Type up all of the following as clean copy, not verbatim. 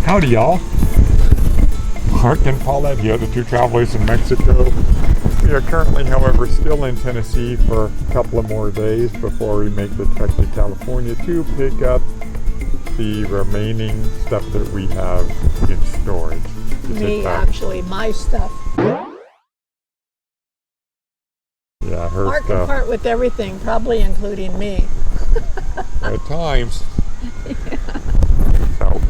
Howdy, y'all. Mark and Paulette here, the two travelers in Mexico. We are currently, however, still in Tennessee for a couple of more days before we make the trek to California to pick up the remaining stuff that we have in storage. Actually, my stuff. Yeah, her Mark stuff. can part with everything, probably including me. At times. Yeah. So,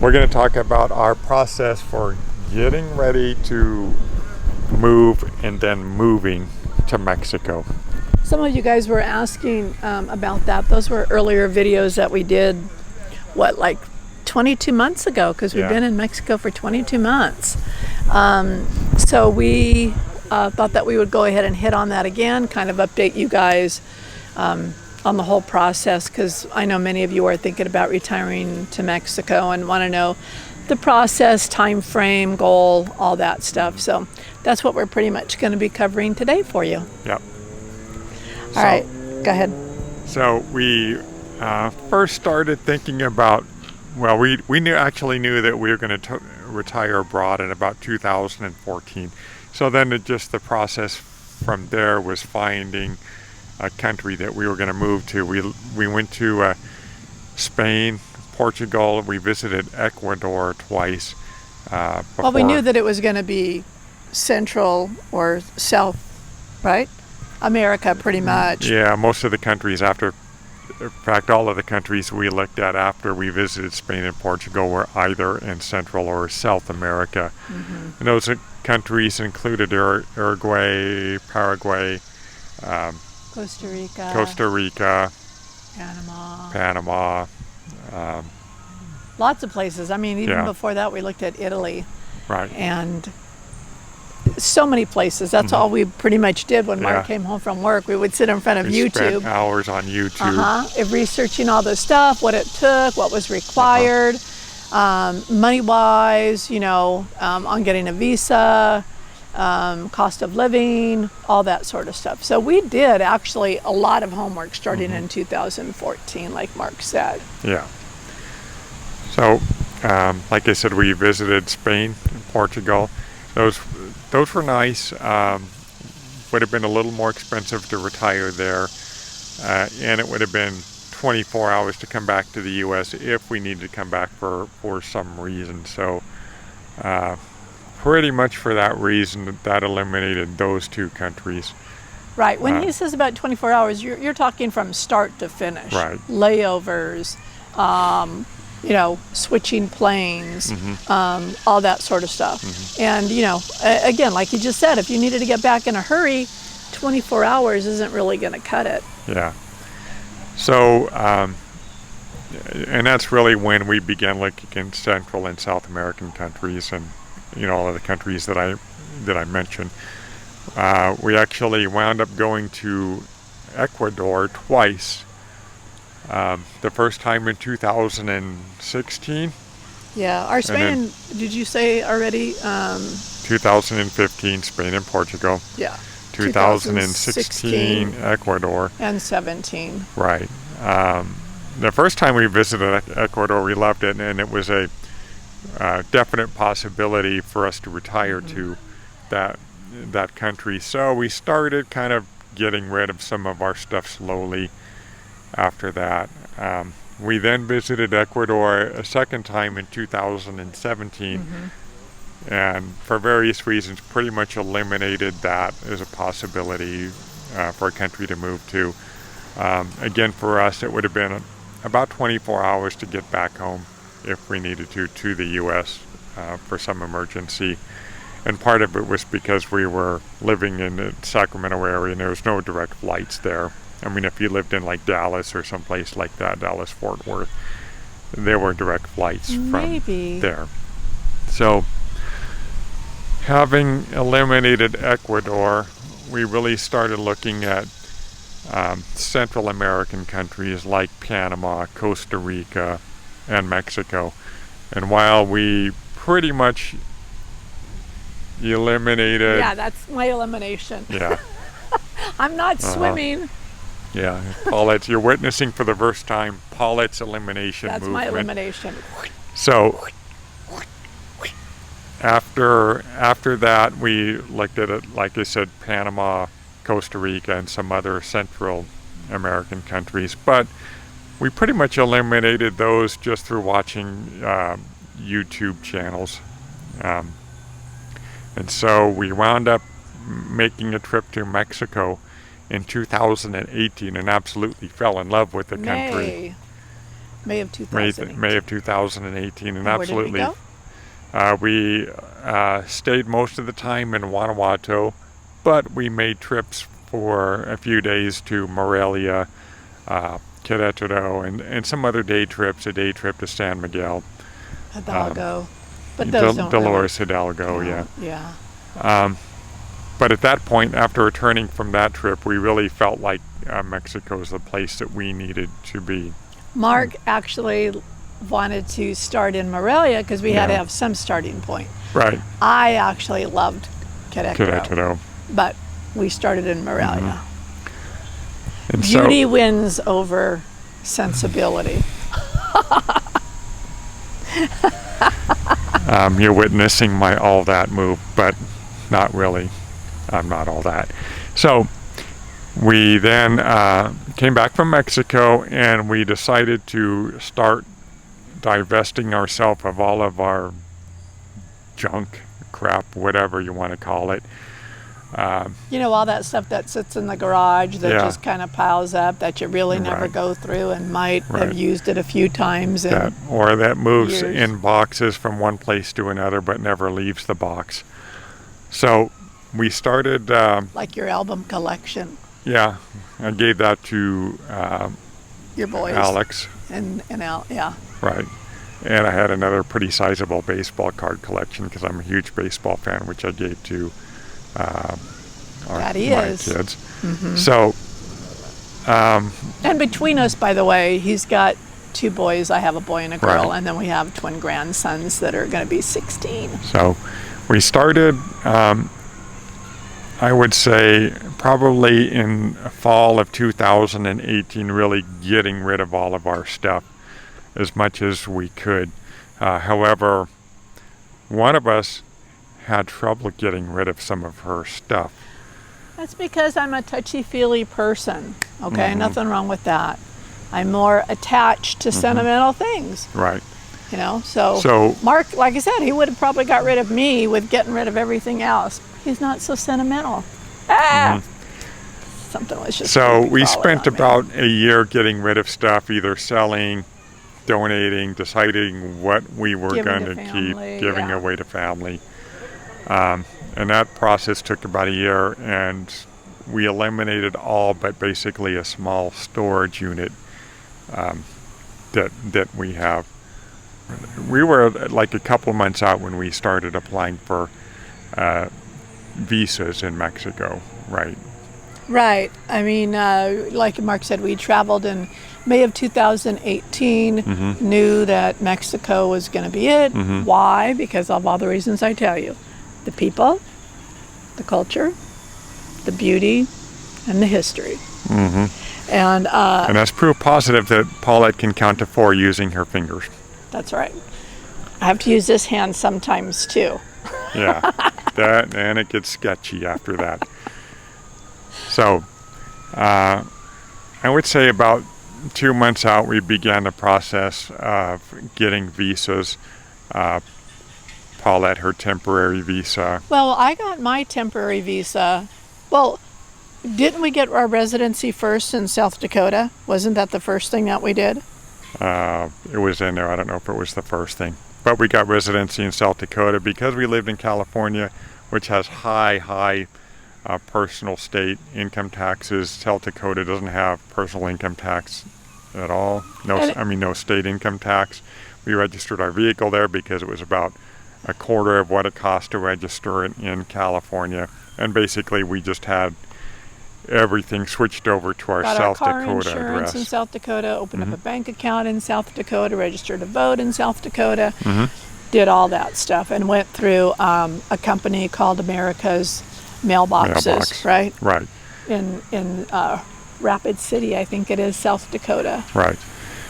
we're going to talk about our process for getting ready to move and then moving to Mexico. Some of you guys were asking about that. Those were earlier videos that we did, like 22 months ago, because we've been in Mexico for 22 months. So we thought that we would go ahead and hit on that again, kind of update you guys on the whole process, because I know many of you are thinking about retiring to Mexico and want to know the process, time frame, goal, all that stuff. So that's what we're pretty much going to be covering today for you. Yep. All right, go ahead. So we first started thinking about, well, we actually knew that we were going to retire abroad in about 2014. So then the process from there was finding a country that we were going to move to. We went to Spain, Portugal. We visited Ecuador twice. Well, we knew that it was going to be Central or South, right? America, pretty much. Yeah, most of the countries in fact, all of the countries we looked at after we visited Spain and Portugal were either in Central or South America. Mm-hmm. And those countries included Uruguay, Paraguay, Costa Rica, Panama. Lots of places. I mean, even before that, we looked at Italy. Right. And so many places. That's all we pretty much did when Mark came home from work. We would sit in front of YouTube. Spent hours on YouTube. Researching all the stuff, what it took, what was required, money-wise, on getting a visa, cost of living, all that sort of stuff. So we did actually a lot of homework starting in 2014, like Mark said. Yeah. So, like I said, we visited Spain and Portugal. Those were nice. Would have been a little more expensive to retire there, and it would have been 24 hours to come back to the U.S. if we needed to come back for some reason. So, pretty much for that reason, that eliminated those two countries. Right. When he says about 24 hours, you're talking from start to finish. Right. Layovers, switching planes, all that sort of stuff. And, again, like you just said, if you needed to get back in a hurry, 24 hours isn't really going to cut it. Yeah. So, and that's really when we began looking in Central and South American countries and, all of the countries that I mentioned. We actually wound up going to Ecuador twice. The first time in 2016. Yeah, our Spain, did you say already? 2015, Spain and Portugal. Yeah. 2016, Ecuador. And 17. Right. The first time we visited Ecuador, we loved it, and it was a definite possibility for us to retire to that country. So we started kind of getting rid of some of our stuff slowly. After that, we then visited Ecuador a second time in 2017, and for various reasons pretty much eliminated that as a possibility for a country to move to. Again, for us, it would have been about 24 hours to get back home if we needed to the U.S. For some emergency. And part of it was because we were living in the Sacramento area and there was no direct flights there. I mean, if you lived in like Dallas or someplace like that, Dallas, Fort Worth, there were direct flights from there. So, having eliminated Ecuador, we really started looking at Central American countries like Panama, Costa Rica, and Mexico. And while we pretty much eliminated... Yeah, that's my elimination. Yeah. I'm not swimming. Yeah, Paulette's, you're witnessing for the first time Paulette's elimination movement. That's my elimination. So after that, we looked at it, like I said, Panama, Costa Rica, and some other Central American countries. But we pretty much eliminated those just through watching YouTube channels. And so we wound up making a trip to Mexico in 2018 and absolutely fell in love with the country. May of 2018. May of 2018, and where absolutely. Did we go? We stayed most of the time in Guanajuato, but we made trips for a few days to Morelia, Querétaro, and some other day trips. A day trip to San Miguel, Hidalgo, but those don't Dolores really Hidalgo, count. yeah. Yeah. But at that point, after returning from that trip, we really felt like Mexico is the place that we needed to be. Mark actually wanted to start in Morelia because we had to have some starting point. Right. I actually loved Querétaro. But we started in Morelia. And Beauty wins over sensibility. You're witnessing my all that move, but not really. I'm not all that. So we then came back from Mexico, and we decided to start divesting ourselves of all of our junk, crap, whatever you want to call it. All that stuff that sits in the garage that just kind of piles up that you really never go through and might have used it a few times. Or that moves years. in boxes from one place to another but never leaves the box. So we started... like your album collection. Yeah, I gave that to your boys. Alex. And Al, yeah. Right. And I had another pretty sizable baseball card collection because I'm a huge baseball fan, which I gave to my kids. Mm-hmm. So... and between us, by the way, he's got 2 boys. I have a boy and a girl. Right. And then we have twin grandsons that are going to be 16. So we started... I would say probably in fall of 2018, really getting rid of all of our stuff as much as we could. However, one of us had trouble getting rid of some of her stuff. That's because I'm a touchy-feely person, okay? Nothing wrong with that. I'm more attached to sentimental things. Right. So Mark, like I said, he would have probably got rid of me with getting rid of everything else. He's not so sentimental. Something was just... So we spent about a year getting rid of stuff, either selling, donating, deciding what we were going to keep, giving away to family. And that process took about a year, and we eliminated all but basically a small storage unit that we have. We were like a couple months out when we started applying for visas in Mexico, right? Right. I mean, like Mark said, we traveled in May of 2018, knew that Mexico was going to be it. Why? Because of all the reasons I tell you. The people, the culture, the beauty, and the history. And that's proof positive that Paulette can count to 4 using her fingers. That's right. I have to use this hand sometimes too. Yeah, and it gets sketchy after that. So, I would say about 2 months out, we began the process of getting visas. Paulette, her temporary visa. Well, I got my temporary visa. Well, didn't we get our residency first in South Dakota? Wasn't that the first thing that we did? It was in there. I don't know if it was the first thing. But we got residency in South Dakota because we lived in California, which has high personal state income taxes. South Dakota doesn't have personal income tax at all. No state income tax. We registered our vehicle there because it was about a quarter of what it cost to register it in California. And basically we just had everything switched over to our South Dakota address. In South Dakota, opened up a bank account in South Dakota, registered to vote in South Dakota, did all that stuff, and went through a company called America's Mailboxes, right? Right. In Rapid City, I think it is, South Dakota. Right.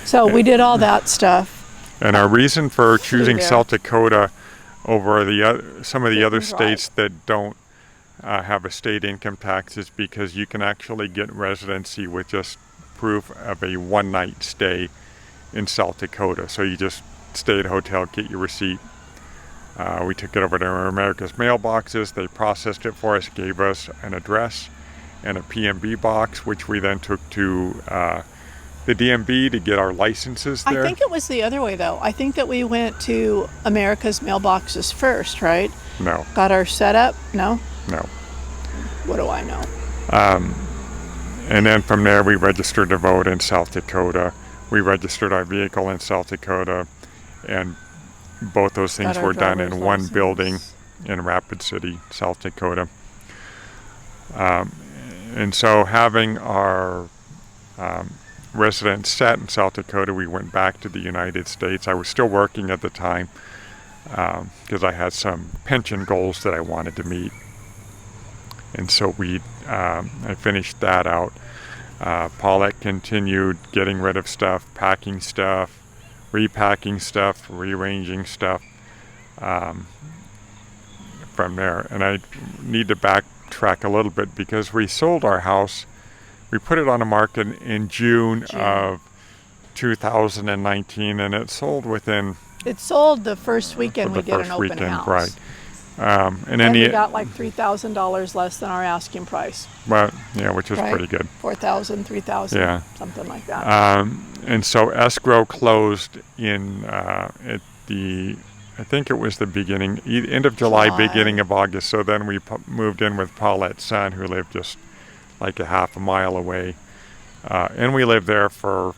So we did all that stuff, And our reason for choosing there. South Dakota over some of the Good other and dry. states that don't have a state income tax is because you can actually get residency with just proof of a one-night stay in South Dakota. So you just stay at a hotel, get your receipt. We took it over to America's mailboxes. They processed it for us, gave us an address and a PMB box, which we then took to the DMV to get our licenses there. I think it was the other way, though. I think that we went to America's mailboxes first, right? No. Got our setup? No? No. What do I know? And then from there, we registered to vote in South Dakota. We registered our vehicle in South Dakota, and both those things Got our were done driver's in one license. building in Rapid City, South Dakota. And so having our residence set in South Dakota, we went back to the United States. I was still working at the time because I had some pension goals that I wanted to meet. And so I finished that out. Paulette continued getting rid of stuff, packing stuff, repacking stuff, rearranging stuff from there. And I need to backtrack a little bit because we sold our house. We put it on the market in June of 2019, and it sold within It sold the first weekend the we did an first open weekend, house. right? And And then we got like $3,000 less than our asking price. well, yeah, which was Right? pretty good. 4,000, 3,000, Yeah. something like that. And so escrow closed in at the, I think it was the beginning, end of July, beginning of August. So then we moved in with Paulette's son, who lived just like a half a mile away. And we lived there for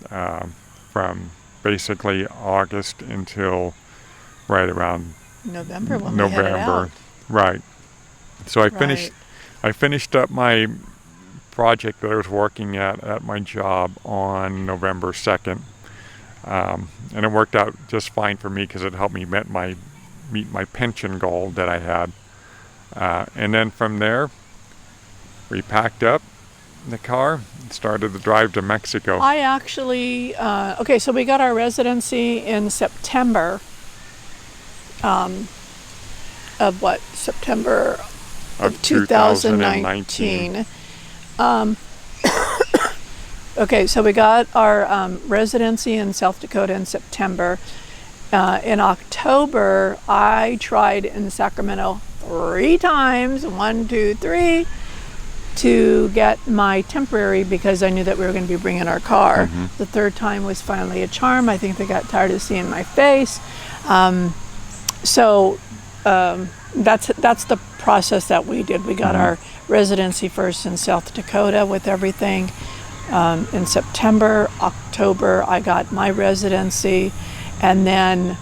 from basically August until right around November when we headed out. November. Right. So I finished up my project that I was working at my job on November 2nd. And it worked out just fine for me because it helped me meet my pension goal that I had. And then from there, we packed up the car and started the drive to Mexico. I actually, okay, so we got our residency in September of what? September of 2019. Okay, so we got our residency in South Dakota in September. In October, I tried in Sacramento 3 times, 1, 2, 3, to get my temporary because I knew that we were going to be bringing our car. The 3rd time was finally a charm. I think they got tired of seeing my face. So that's the process that we did. We got our residency first in South Dakota with everything. In September, October, I got my residency. And then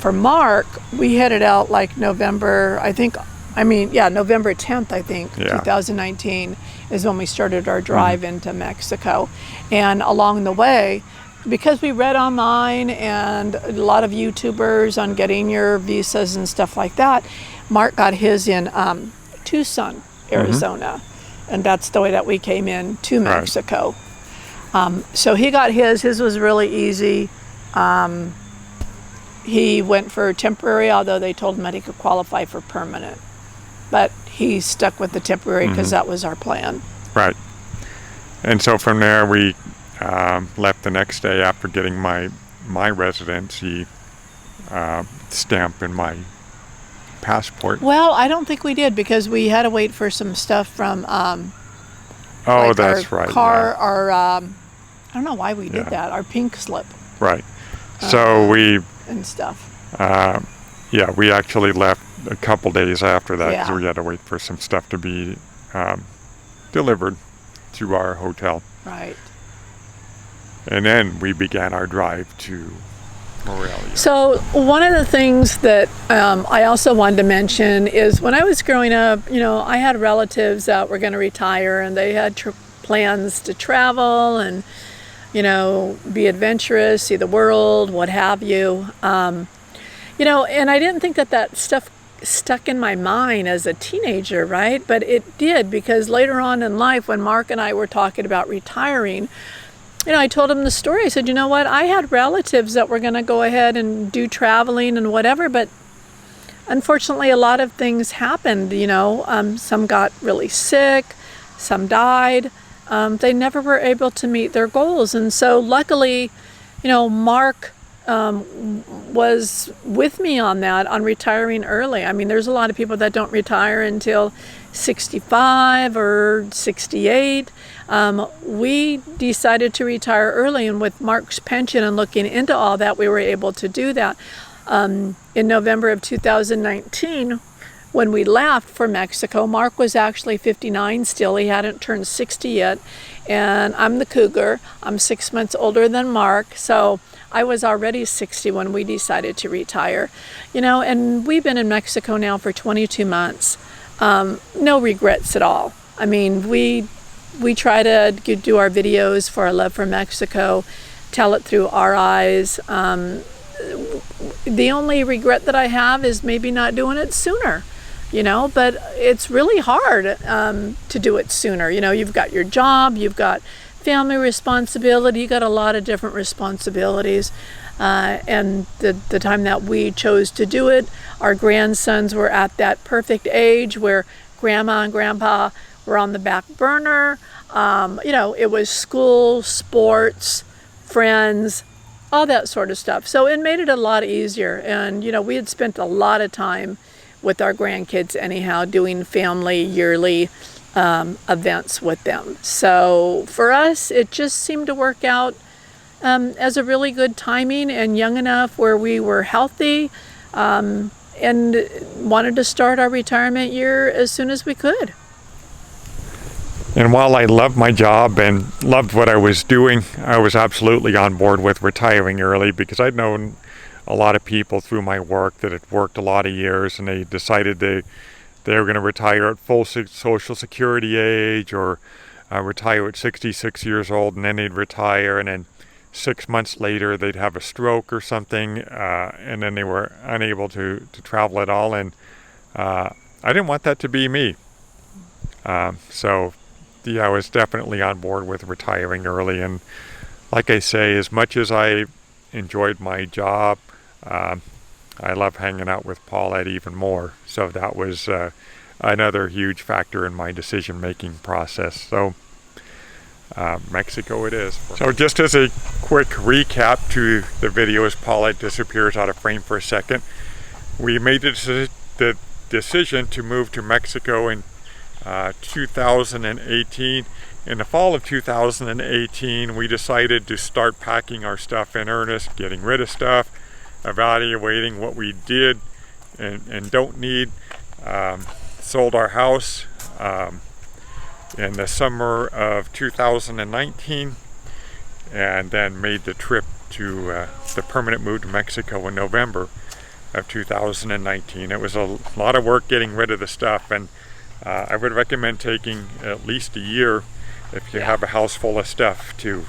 for Mark, we headed out like November 10th, I think, 2019 is when we started our drive into Mexico. And along the way, because we read online and a lot of YouTubers on getting your visas and stuff like that, Mark got his in Tucson, Arizona. And that's the way that we came in to Mexico. So he got his was really easy. He went for temporary, although they told him that he could qualify for permanent. But he stuck with the temporary because that was our plan. Right. And so from there, we left the next day after getting my residency stamp in my passport. Well, I don't think we did because we had to wait for some stuff from that's our right. car, our I don't know why we did that, our pink slip. Right. So we and stuff. We actually left a couple days after that because Yeah. we had to wait for some stuff to be delivered to our hotel. Right. And then we began our drive to Morelia. So one of the things that I also wanted to mention is when I was growing up, I had relatives that were going to retire and they had plans to travel and, be adventurous, see the world, what have you. And I didn't think that stuff stuck in my mind as a teenager, right? But it did because later on in life when Mark and I were talking about retiring, I told him the story. I said, you know what? I had relatives that were going to go ahead and do traveling and whatever, but unfortunately, a lot of things happened. Some got really sick, some died. They never were able to meet their goals. And so luckily, Mark was with me on that, on retiring early. I mean, there's a lot of people that don't retire until 65 or 68. We decided to retire early, and with Mark's pension and looking into all that, we were able to do that. In November of 2019, when we left for Mexico, Mark was actually 59 still. He hadn't turned 60 yet. And I'm the cougar. I'm 6 months older than Mark. So I was already 60 when we decided to retire. And we've been in Mexico now for 22 months. No regrets at all. I mean, we try to do our videos for our love for Mexico, tell it through our eyes. The only regret that I have is maybe not doing it sooner, but it's really hard to do it sooner. You've got your job, you've got family responsibility, you got a lot of different responsibilities. And the time that we chose to do it, our grandsons were at that perfect age where grandma and grandpa were on the back burner. It was school, sports, friends, all that sort of stuff. So it made it a lot easier. And, we had spent a lot of time with our grandkids anyhow, doing family yearly events with them. So for us, it just seemed to work out as a really good timing and young enough where we were healthy and wanted to start our retirement year as soon as we could. And while I loved my job and loved what I was doing, I was absolutely on board with retiring early, because I'd known a lot of people through my work that had worked a lot of years, and they decided they were going to retire at full Social Security age, or retire at 66 years old, and then they'd retire, and then 6 months later they'd have a stroke or something, and then they were unable to travel at all. And I didn't want that to be me. So I was definitely on board with retiring early. And like I say, as much as I enjoyed my job, I love hanging out with Paulette even more. So that was another huge factor in my decision-making process. So Mexico it is. So just as a quick recap to the video as Paulette disappears out of frame for a second, we made the decision to move to Mexico in 2018. In the fall of 2018, we decided to start packing our stuff in earnest, getting rid of stuff, evaluating what we did and don't need. Sold our house in the summer of 2019, and then made the trip to the permanent move to Mexico in November of 2019. It was a lot of work getting rid of the stuff, and I would recommend taking at least a year if you have a house full of stuff to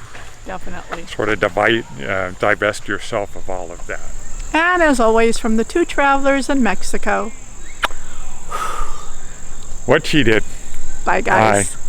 Definitely sort of divest yourself of all of that. And as always, from the two travelers in Mexico. What she did. Bye, guys. Bye.